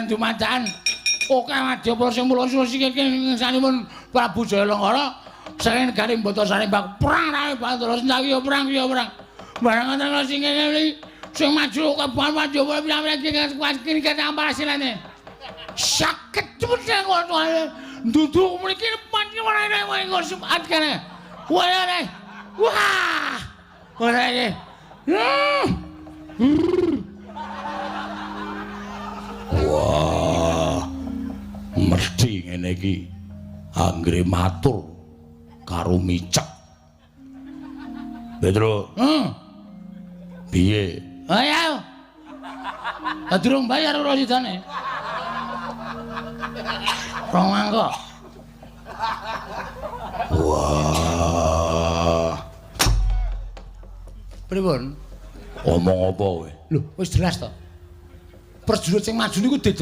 kalian dumadakan oke Madyapura sing mulo sikil sanipun Prabu Jayalanggara saking negari Batasari bak perang rae Bathara Sendaki ya perang ya perang. Barang ngoten sing ngene sing maju kapan Madyapura piye-piye kene kene amparsilane. Sakit cepet ngono ae. Nduduk mriki panci ora engko sumat kene. Wah. Wah. Ora iki. Wah. Mesti ngene iki. Anggere matur karo micek. Petro. Piye? Ayo. Durung bayar ora sidane. Rong mangkok. Wah. Pripun? Omong apa kowe? Lho, wis jelas to. Prajurit sing maju niku